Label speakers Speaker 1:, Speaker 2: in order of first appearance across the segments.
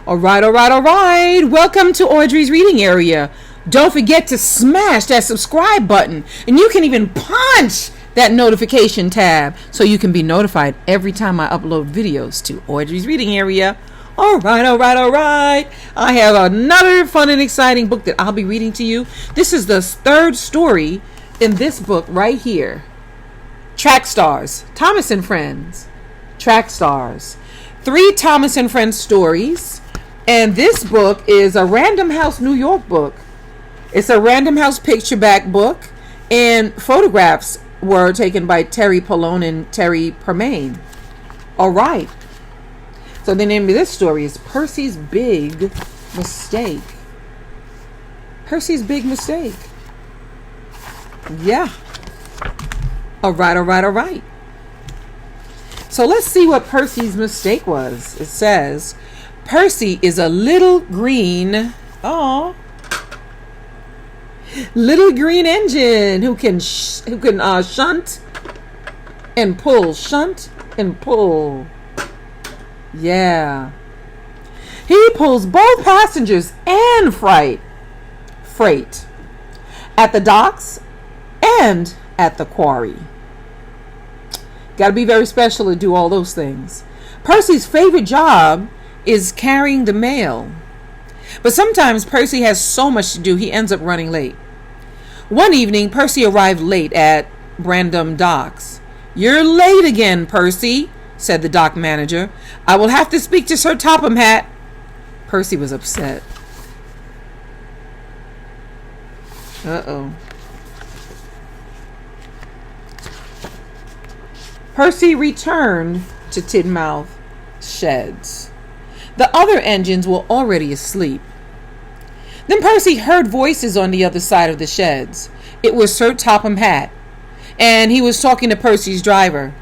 Speaker 1: All right. Welcome to Audrey's reading area. Don't forget to smash that subscribe button. And you can even punch that notification tab so you can be notified every time I upload videos to Audrey's reading area. All right. I have another fun and exciting book that I'll be reading to you. This is the third story in this book right here. Track Stars, Thomas and Friends. Track Stars. 3 Thomas and Friends stories. And this book is a Random House New York book. It's a Random House picture back book. And photographs were taken by Terry Palone and Terry Permane. All right. So the name of this story is Percy's Big Mistake. Percy's Big Mistake. Yeah. All right. So let's see what Percy's mistake was. It says, Percy is a little green, little green engine who can shunt and pull. Yeah. He pulls both passengers and freight at the docks and at the quarry. Got to be very special to do all those things. Percy's favorite job is carrying the mail. But sometimes Percy has so much to do he ends up running late. One evening, Percy arrived late at Brandon Docks. "You're late again, Percy," said the dock manager. "I will have to speak to Sir Topham Hatt." Percy was upset. Percy returned to Tidmouth Sheds. The other engines were already asleep. Then Percy heard voices on the other side of the sheds. It was Sir Topham Hatt, and he was talking to Percy's driver.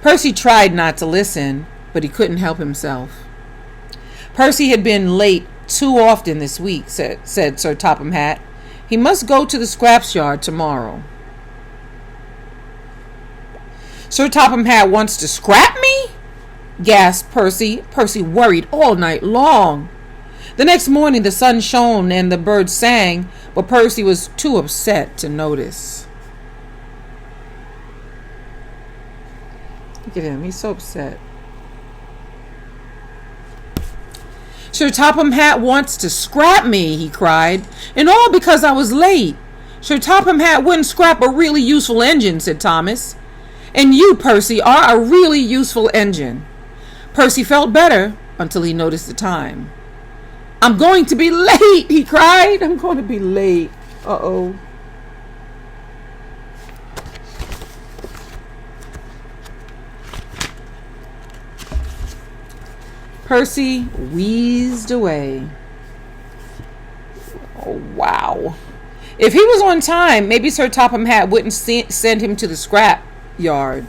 Speaker 1: Percy tried not to listen, but he couldn't help himself. Percy had been late too often this week, said Sir Topham Hatt. He must go to the scraps yard tomorrow. "Sir Topham Hatt wants to scrap me?" gasped Percy. Percy worried all night long. The next morning the sun shone and the birds sang, but Percy was too upset to notice. Look at him, he's so upset. "Sir Topham Hatt wants to scrap me," he cried, "and all because I was late." "Sir Topham Hatt wouldn't scrap a really useful engine," said Thomas. "And you, Percy, are a really useful engine." Percy felt better until he noticed the time. "I'm going to be late," he cried. "I'm going to be late. Uh-oh." Percy wheezed away. Oh, wow. If he was on time, maybe Sir Topham Hatt wouldn't send him to the scrap yard.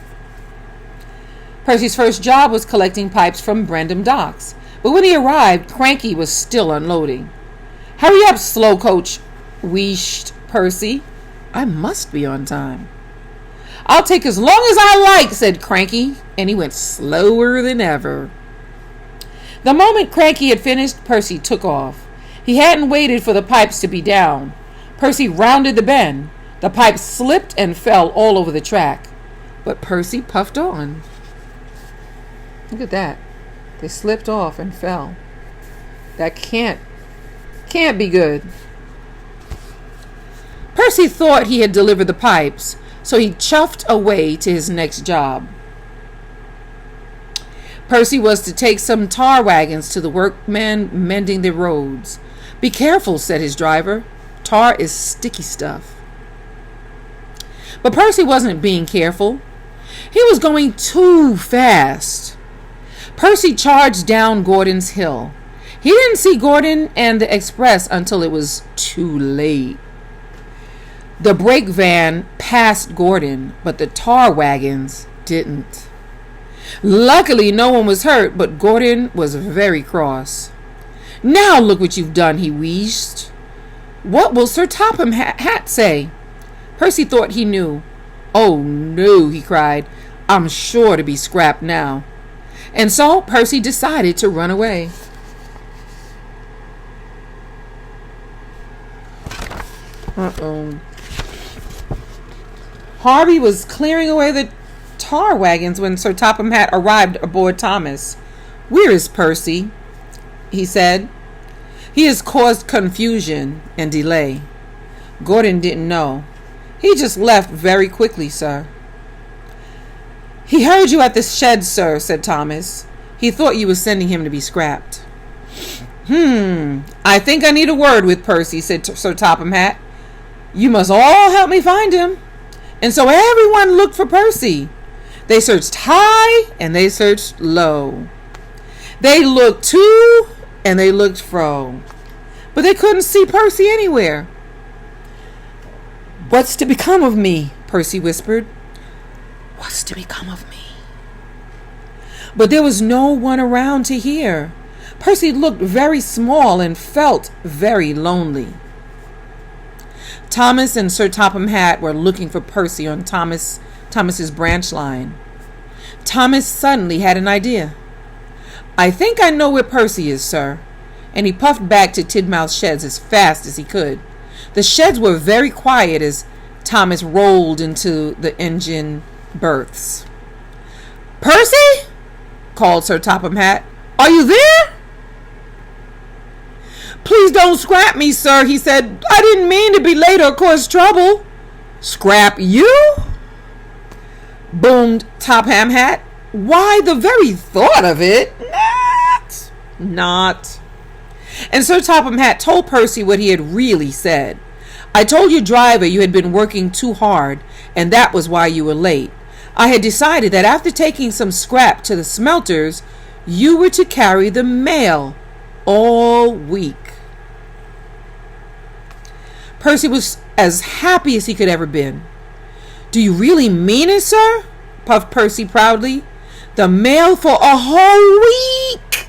Speaker 1: Percy's first job was collecting pipes from Brandon Docks. But when he arrived, Cranky was still unloading. "Hurry up, slow coach," wheezed Percy. "I must be on time." "I'll take as long as I like," said Cranky, and he went slower than ever. The moment Cranky had finished, Percy took off. He hadn't waited for the pipes to be down. Percy rounded the bend. The pipes slipped and fell all over the track. But Percy puffed on. Look at that. They slipped off and fell. That can't be good. Percy thought he had delivered the pipes, so he chuffed away to his next job. Percy was to take some tar wagons to the workmen mending the roads. "Be careful," said his driver. "Tar is sticky stuff." But Percy wasn't being careful. He was going too fast. Percy charged down Gordon's Hill. He didn't see Gordon and the express until it was too late. The brake van passed Gordon, but the tar wagons didn't. Luckily, no one was hurt, but Gordon was very cross. "Now look what you've done," he wheezed. "What will Sir Topham Hatt say?" Percy thought he knew. "Oh no," he cried. "I'm sure to be scrapped now." And so Percy decided to run away. Uh-oh. Harvey was clearing away the tar wagons when Sir Topham Hatt arrived aboard Thomas. "Where is Percy?" he said. "He has caused confusion and delay." Gordon didn't know. "He just left very quickly, sir." "He heard you at the shed, sir," said Thomas. "He thought you were sending him to be scrapped." I think I need a word with Percy," said Sir Topham Hatt. "You must all help me find him." And so everyone looked for Percy. They searched high and they searched low. They looked to and they looked fro. But they couldn't see Percy anywhere. "What's to become of me?" Percy whispered. "What's to become of me?" But there was no one around to hear. Percy looked very small and felt very lonely. Thomas and Sir Topham Hatt were looking for Percy on Thomas's branch line. Thomas suddenly had an idea. "I think I know where Percy is, sir." And he puffed back to Tidmouth's sheds as fast as he could. The sheds were very quiet as Thomas rolled into the engine berths. "Percy?" called Sir Topham Hatt. "Are you there?" "Please don't scrap me, sir," he said. "I didn't mean to be late or cause trouble." "Scrap you?" boomed Topham Hatt. "Why, the very thought of it. Not. And Sir Topham Hatt told Percy what he had really said. "I told your driver you had been working too hard, and that was why you were late. I had decided that after taking some scrap to the smelters, you were to carry the mail all week." Percy was as happy as he could ever been. "Do you really mean it, sir?" puffed Percy proudly. "The mail for a whole week?"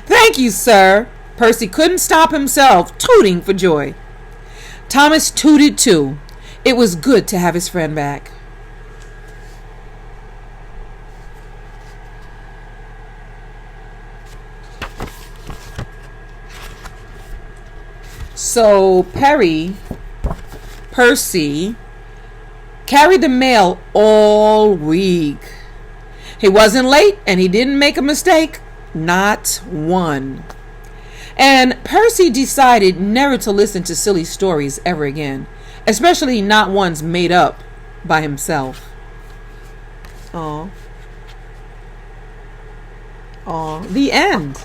Speaker 1: "Thank you, sir." Percy couldn't stop himself tooting for joy. Thomas tooted too. It was good to have his friend back. So Percy carried the mail all week. He wasn't late and he didn't make a mistake. Not one. And Percy decided never to listen to silly stories ever again, especially not ones made up by himself. Aw. The end.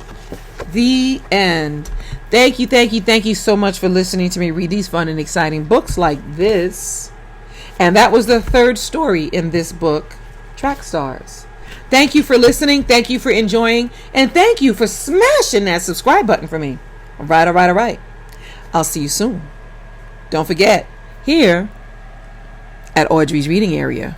Speaker 1: The end. Thank you so much for listening to me read these fun and exciting books like this. And that was the third story in this book, Track Stars. Thank you for listening. Thank you for enjoying. And thank you for smashing that subscribe button for me. All right. I'll see you soon. Don't forget, here at Audrey's Reading Area.